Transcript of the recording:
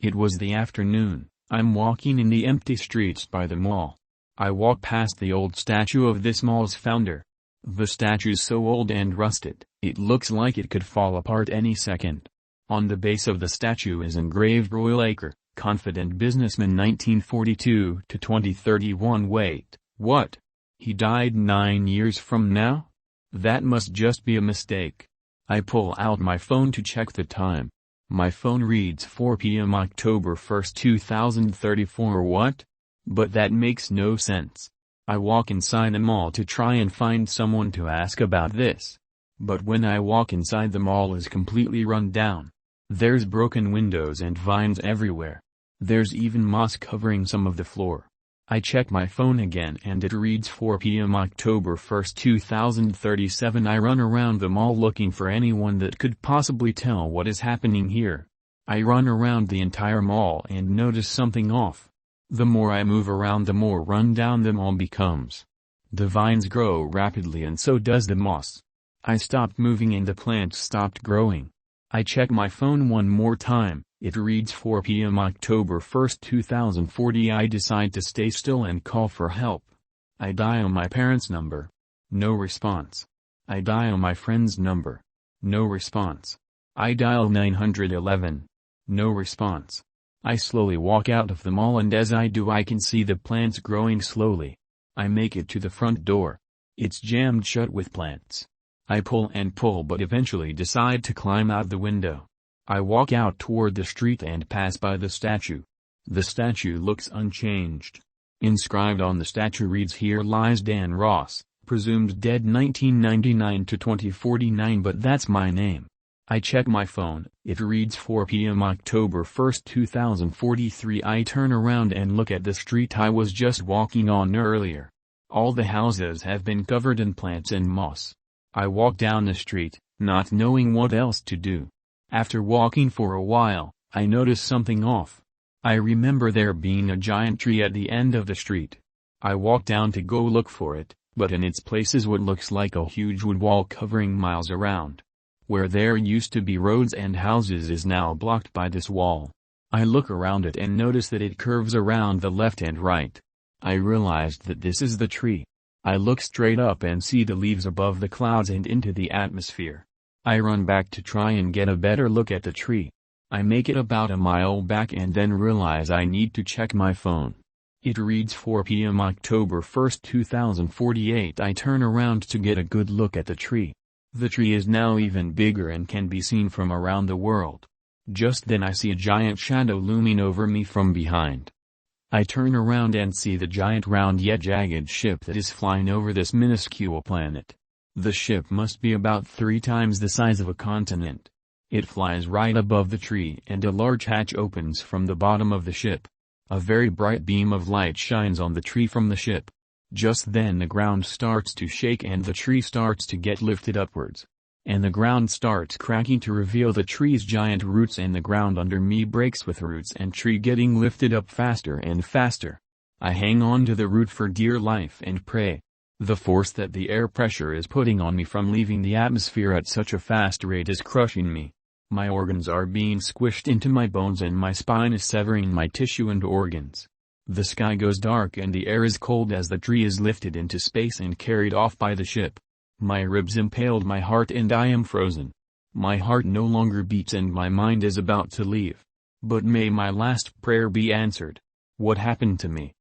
It was the afternoon. I'm walking in the empty streets by the mall. I walk past the old statue of this mall's founder. The statue's so old and rusted, it looks like it could fall apart any second. On the base of the statue is engraved Roy Laker, confident businessman 1942 to 2031. Wait, what? He died 9 years from now? That must just be a mistake. I pull out my phone to check the time. My phone reads 4 p.m. October 1, 2034. What? But that makes no sense. I walk inside the mall to try and find someone to ask about this. But when I walk inside, the mall is completely run down. There's broken windows and vines everywhere. There's even moss covering some of the floor. I check my phone again and it reads 4 p.m. October 1, 2037. I run around the mall looking for anyone that could possibly tell what is happening here. I run around the entire mall and notice something off. The more I move around, the more run down the mall becomes. The vines grow rapidly and so does the moss. I stopped moving and the plants stopped growing. I check my phone one more time. It reads 4 p.m. October 1, 2040. I decide to stay still and call for help. I dial my parents' number. No response. I dial my friend's number. No response. I dial 911. No response. I slowly walk out of the mall and as I do I can see the plants growing slowly. I make it to the front door. It's jammed shut with plants. I pull and pull but eventually decide to climb out the window. I walk out toward the street and pass by the statue. The statue looks unchanged. Inscribed on the statue reads, "Here lies Dan Ross, presumed dead 1999 to 2049, but that's my name." I check my phone. It reads 4 p.m. October 1, 2043. I turn around and look at the street I was just walking on earlier. All the houses have been covered in plants and moss. I walk down the street, not knowing what else to do. After walking for a while, I notice something off. I remember there being a giant tree at the end of the street. I walk down to go look for it, but in its place is what looks like a huge wood wall covering miles around. Where there used to be roads and houses is now blocked by this wall. I look around it and notice that it curves around the left and right. I realized that this is the tree. I look straight up and see the leaves above the clouds and into the atmosphere. I run back to try and get a better look at the tree. I make it about a mile back and then realize I need to check my phone. It reads 4 p.m. October 1, 2048. I turn around to get a good look at the tree. The tree is now even bigger and can be seen from around the world. Just then I see a giant shadow looming over me from behind. I turn around and see the giant round yet jagged ship that is flying over this minuscule planet. The ship must be about 3 times the size of a continent. It flies right above the tree and a large hatch opens from the bottom of the ship. A very bright beam of light shines on the tree from the ship. Just then the ground starts to shake and the tree starts to get lifted upwards. And the ground starts cracking to reveal the tree's giant roots, and the ground under me breaks with roots and tree getting lifted up faster and faster. I hang on to the root for dear life and pray. The force that the air pressure is putting on me from leaving the atmosphere at such a fast rate is crushing me. My organs are being squished into my bones and my spine is severing my tissue and organs. The sky goes dark and the air is cold as the tree is lifted into space and carried off by the ship. My ribs impaled my heart and I am frozen. My heart no longer beats and my mind is about to leave. But may my last prayer be answered. What happened to me?